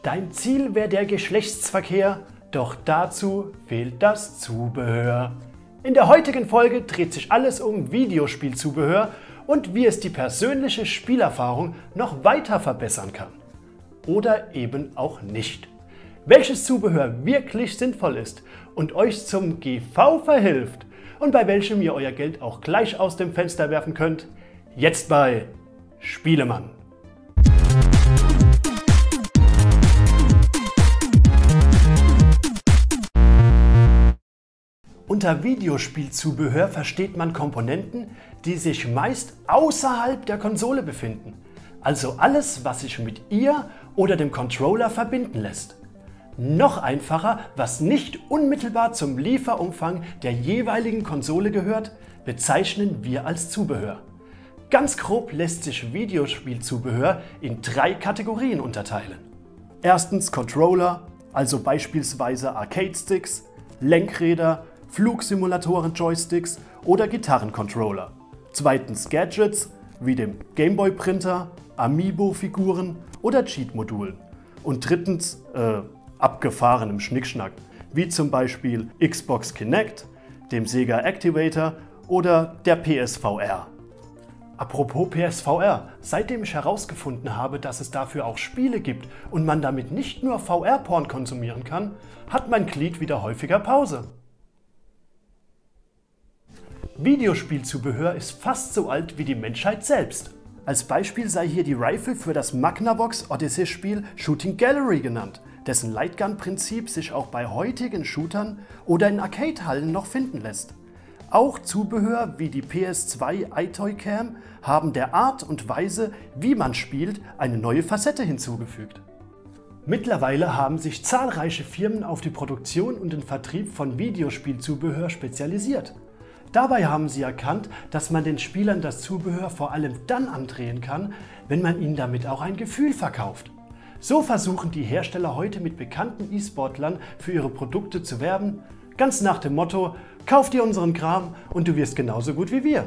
Dein Ziel wäre der Geschlechtsverkehr, doch dazu fehlt das Zubehör. In der heutigen Folge dreht sich alles um Videospielzubehör und wie es die persönliche Spielerfahrung noch weiter verbessern kann. Oder eben auch nicht. Welches Zubehör wirklich sinnvoll ist und euch zum GV verhilft und bei welchem ihr euer Geld auch gleich aus dem Fenster werfen könnt, jetzt bei Spielemann. Unter Videospielzubehör versteht man Komponenten, die sich meist außerhalb der Konsole befinden. Also alles, was sich mit ihr oder dem Controller verbinden lässt. Noch einfacher, was nicht unmittelbar zum Lieferumfang der jeweiligen Konsole gehört, bezeichnen wir als Zubehör. Ganz grob lässt sich Videospielzubehör in 3 Kategorien unterteilen. Erstens Controller, also beispielsweise Arcade-Sticks, Lenkräder, Flugsimulatoren-Joysticks oder Gitarrencontroller. Zweitens Gadgets wie dem Gameboy-Printer, Amiibo-Figuren oder Cheat-Modulen. Und drittens abgefahrenem Schnickschnack, wie zum Beispiel Xbox Kinect, dem Sega Activator oder der PSVR. Apropos PSVR, seitdem ich herausgefunden habe, dass es dafür auch Spiele gibt und man damit nicht nur VR-Porn konsumieren kann, hat mein Glied wieder häufiger Pause. Videospielzubehör ist fast so alt wie die Menschheit selbst. Als Beispiel sei hier die Rifle für das Magnavox Odyssey-Spiel Shooting Gallery genannt, dessen Lightgun-Prinzip sich auch bei heutigen Shootern oder in Arcade-Hallen noch finden lässt. Auch Zubehör wie die PS2 iToy-Cam haben der Art und Weise, wie man spielt, eine neue Facette hinzugefügt. Mittlerweile haben sich zahlreiche Firmen auf die Produktion und den Vertrieb von Videospielzubehör spezialisiert. Dabei haben sie erkannt, dass man den Spielern das Zubehör vor allem dann andrehen kann, wenn man ihnen damit auch ein Gefühl verkauft. So versuchen die Hersteller heute mit bekannten E-Sportlern für ihre Produkte zu werben, ganz nach dem Motto: Kauf dir unseren Kram und du wirst genauso gut wie wir.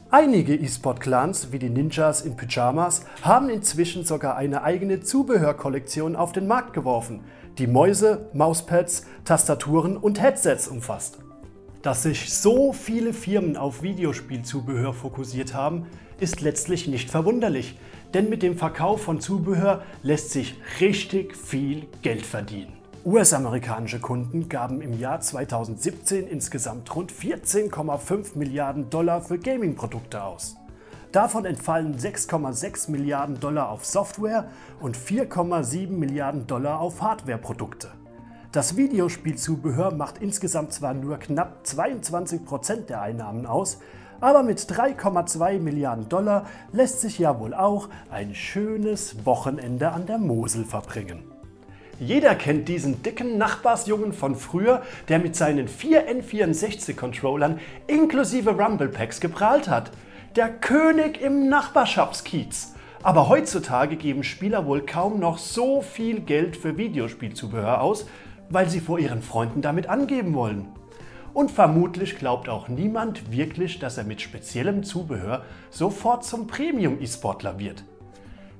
Einige E-Sport-Clans wie die Ninjas in Pyjamas haben inzwischen sogar eine eigene Zubehörkollektion auf den Markt geworfen, die Mäuse, Mauspads, Tastaturen und Headsets umfasst. Dass sich so viele Firmen auf Videospielzubehör fokussiert haben, ist letztlich nicht verwunderlich, denn mit dem Verkauf von Zubehör lässt sich richtig viel Geld verdienen. US-amerikanische Kunden gaben im Jahr 2017 insgesamt rund 14,5 Milliarden Dollar für Gaming-Produkte aus. Davon entfallen 6,6 Milliarden Dollar auf Software und 4,7 Milliarden Dollar auf Hardware-Produkte. Das Videospielzubehör macht insgesamt zwar nur knapp 22% der Einnahmen aus, aber mit 3,2 Milliarden Dollar lässt sich ja wohl auch ein schönes Wochenende an der Mosel verbringen. Jeder kennt diesen dicken Nachbarsjungen von früher, der mit seinen 4 N64-Controllern inklusive Rumble Packs geprahlt hat. Der König im Nachbarschaftskiez. Aber heutzutage geben Spieler wohl kaum noch so viel Geld für Videospielzubehör aus, weil sie vor ihren Freunden damit angeben wollen. Und vermutlich glaubt auch niemand wirklich, dass er mit speziellem Zubehör sofort zum Premium-E-Sportler wird.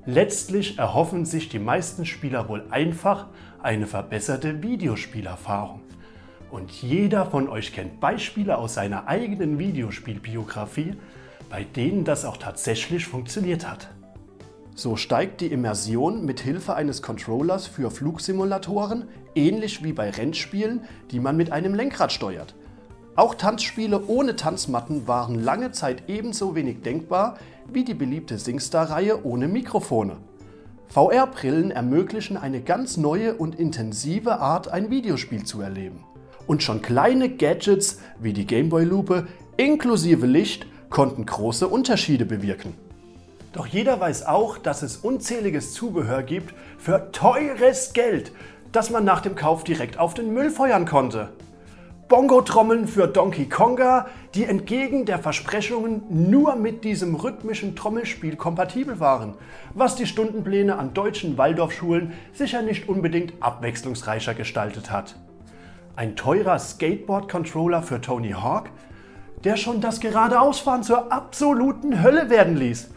Letztlich erhoffen sich die meisten Spieler wohl einfach eine verbesserte Videospielerfahrung. Und jeder von euch kennt Beispiele aus seiner eigenen Videospielbiografie, bei denen das auch tatsächlich funktioniert hat. So steigt die Immersion mit Hilfe eines Controllers für Flugsimulatoren, ähnlich wie bei Rennspielen, die man mit einem Lenkrad steuert. Auch Tanzspiele ohne Tanzmatten waren lange Zeit ebenso wenig denkbar wie die beliebte SingStar-Reihe ohne Mikrofone. VR-Brillen ermöglichen eine ganz neue und intensive Art, ein Videospiel zu erleben. Und schon kleine Gadgets wie die Gameboy-Lupe inklusive Licht konnten große Unterschiede bewirken. Doch jeder weiß auch, dass es unzähliges Zubehör gibt für teures Geld, das man nach dem Kauf direkt auf den Müll feuern konnte. Bongo-Trommeln für Donkey Konga, die entgegen der Versprechungen nur mit diesem rhythmischen Trommelspiel kompatibel waren, was die Stundenpläne an deutschen Waldorfschulen sicher nicht unbedingt abwechslungsreicher gestaltet hat. Ein teurer Skateboard-Controller für Tony Hawk, der schon das Geradeausfahren zur absoluten Hölle werden ließ.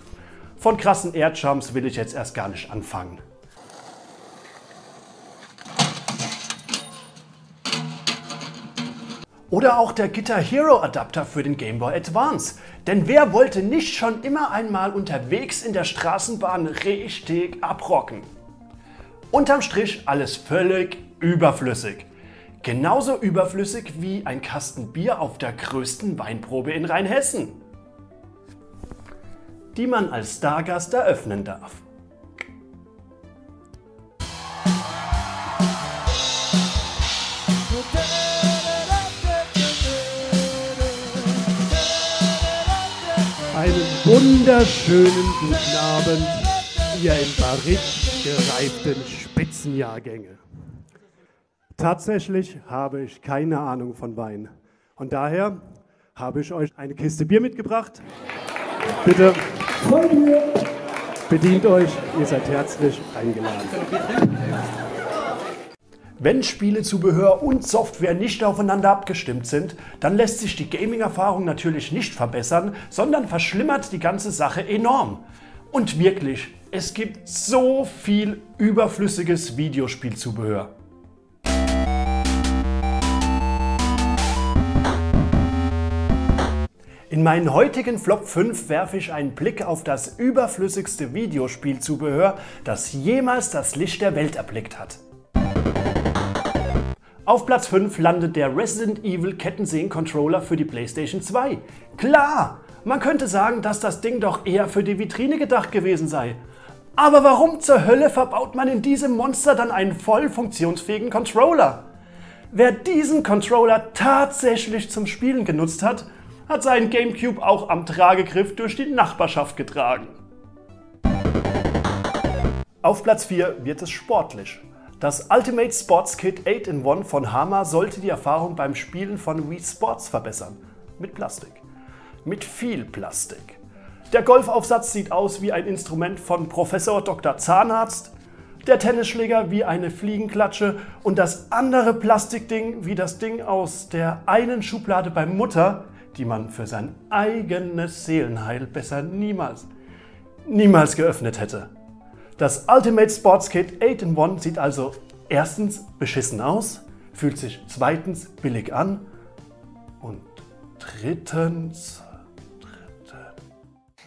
Von krassen Airjumps will ich jetzt erst gar nicht anfangen. Oder auch der Guitar Hero Adapter für den Game Boy Advance. Denn wer wollte nicht schon immer einmal unterwegs in der Straßenbahn richtig abrocken? Unterm Strich alles völlig überflüssig. Genauso überflüssig wie ein Kasten Bier auf der größten Weinprobe in Rheinhessen, die man als Stargast eröffnen darf. Einen wunderschönen guten Abend, ihr im Barrique gereiften Spitzenjahrgänge. Tatsächlich habe ich keine Ahnung von Wein und daher habe ich euch eine Kiste Bier mitgebracht. Bitte bedient euch, ihr seid herzlich eingeladen. Wenn Spielezubehör und Software nicht aufeinander abgestimmt sind, dann lässt sich die Gaming-Erfahrung natürlich nicht verbessern, sondern verschlimmert die ganze Sache enorm. Und wirklich, es gibt so viel überflüssiges Videospielzubehör. In meinen heutigen Flop 5 werfe ich einen Blick auf das überflüssigste Videospielzubehör, das jemals das Licht der Welt erblickt hat. Auf Platz 5 landet der Resident Evil Kettensägen-Controller für die PlayStation 2. Klar, man könnte sagen, dass das Ding doch eher für die Vitrine gedacht gewesen sei. Aber warum zur Hölle verbaut man in diesem Monster dann einen voll funktionsfähigen Controller? Wer diesen Controller tatsächlich zum Spielen genutzt hat, hat seinen Gamecube auch am Tragegriff durch die Nachbarschaft getragen. Auf Platz 4 wird es sportlich. Das Ultimate Sports Kit 8-in-1 von Hama sollte die Erfahrung beim Spielen von Wii Sports verbessern. Mit Plastik. Mit viel Plastik. Der Golfaufsatz sieht aus wie ein Instrument von Professor Dr. Zahnarzt, der Tennisschläger wie eine Fliegenklatsche und das andere Plastikding wie das Ding aus der einen Schublade bei Mutter, die man für sein eigenes Seelenheil besser niemals geöffnet hätte. Das Ultimate Sports Kit 8-in-1 sieht also erstens beschissen aus, fühlt sich zweitens billig an und drittens...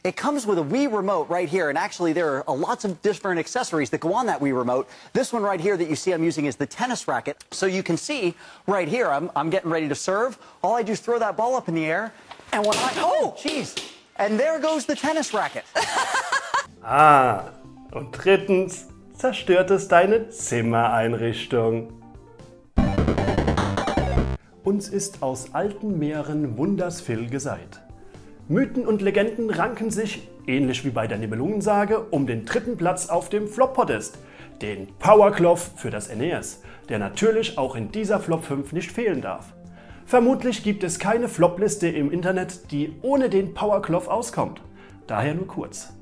It comes with a Wii remote right here, and actually there are lots of different accessories that go on that Wii remote. This one right here that you see I'm using is the tennis racket. So you can see right here, I'm getting ready to serve. All I do is throw that ball up in the air, and when oh, jeez, and there goes the tennis racket. Und drittens zerstört es deine Zimmereinrichtung. Uns ist aus alten Meeren Wundersvill geseit. Mythen und Legenden ranken sich, ähnlich wie bei der Nibelungensage, um den dritten Platz auf dem Flop-Podest, den Powercloth für das NES, der natürlich auch in dieser Flop 5 nicht fehlen darf. Vermutlich gibt es keine Flop-Liste im Internet, die ohne den Powercloth auskommt. Daher nur kurz.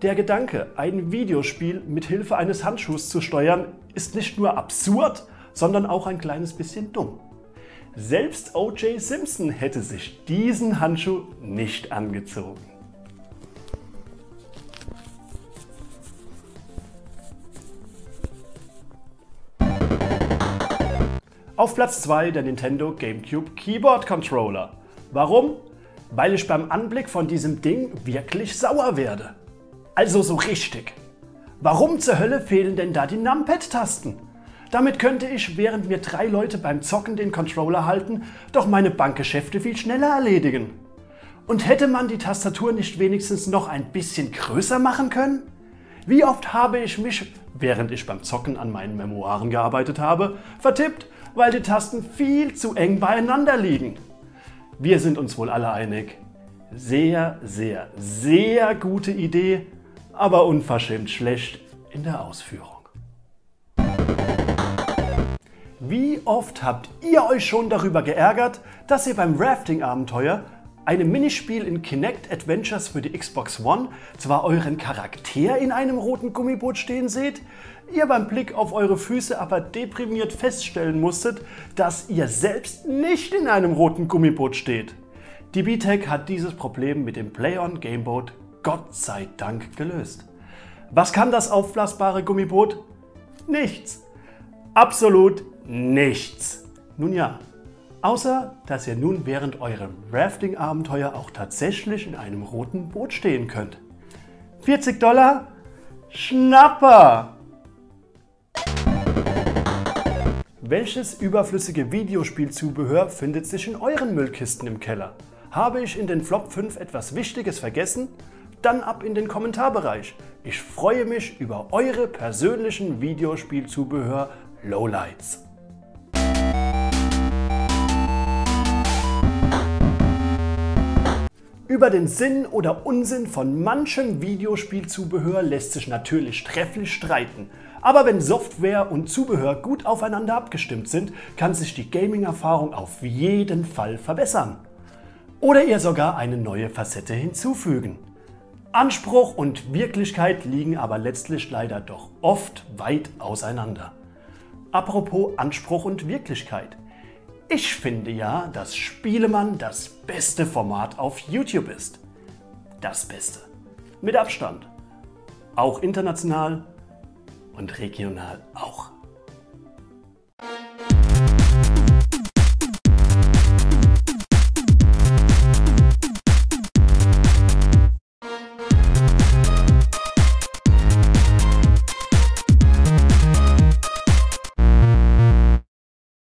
Der Gedanke, ein Videospiel mit Hilfe eines Handschuhs zu steuern, ist nicht nur absurd, sondern auch ein kleines bisschen dumm. Selbst O.J. Simpson hätte sich diesen Handschuh nicht angezogen. Auf Platz 2 der Nintendo GameCube Keyboard Controller. Warum? Weil ich beim Anblick von diesem Ding wirklich sauer werde. Also so richtig. Warum zur Hölle fehlen denn da die Numpad-Tasten? Damit könnte ich, während mir 3 Leute beim Zocken den Controller halten, doch meine Bankgeschäfte viel schneller erledigen. Und hätte man die Tastatur nicht wenigstens noch ein bisschen größer machen können? Wie oft habe ich mich, während ich beim Zocken an meinen Memoiren gearbeitet habe, vertippt, weil die Tasten viel zu eng beieinander liegen. Wir sind uns wohl alle einig. Sehr, sehr, sehr gute Idee, aber unverschämt schlecht in der Ausführung. Wie oft habt ihr euch schon darüber geärgert, dass ihr beim Rafting-Abenteuer, einem Minispiel in Kinect Adventures für die Xbox One, zwar euren Charakter in einem roten Gummiboot stehen seht, ihr beim Blick auf eure Füße aber deprimiert feststellen musstet, dass ihr selbst nicht in einem roten Gummiboot steht? Die BTEC hat dieses Problem mit dem Play-on Gameboat Gott sei Dank gelöst. Was kann das aufblasbare Gummiboot? Nichts. Absolut nichts. Nun ja, Außer, dass ihr nun während eurem Rafting-Abenteuer auch tatsächlich in einem roten Boot stehen könnt. $40? Schnapper! Welches überflüssige Videospielzubehör findet sich in euren Müllkisten im Keller? Habe ich in den Flop 5 etwas Wichtiges vergessen? Dann ab in den Kommentarbereich. Ich freue mich über eure persönlichen Videospielzubehör-Lowlights. Über den Sinn oder Unsinn von manchem Videospielzubehör lässt sich natürlich trefflich streiten. Aber wenn Software und Zubehör gut aufeinander abgestimmt sind, kann sich die Gaming-Erfahrung auf jeden Fall verbessern. Oder ihr sogar eine neue Facette hinzufügen. Anspruch und Wirklichkeit liegen aber letztlich leider doch oft weit auseinander. Apropos Anspruch und Wirklichkeit. Ich finde ja, dass Spielemann das beste Format auf YouTube ist. Das Beste. Mit Abstand. Auch international und regional auch.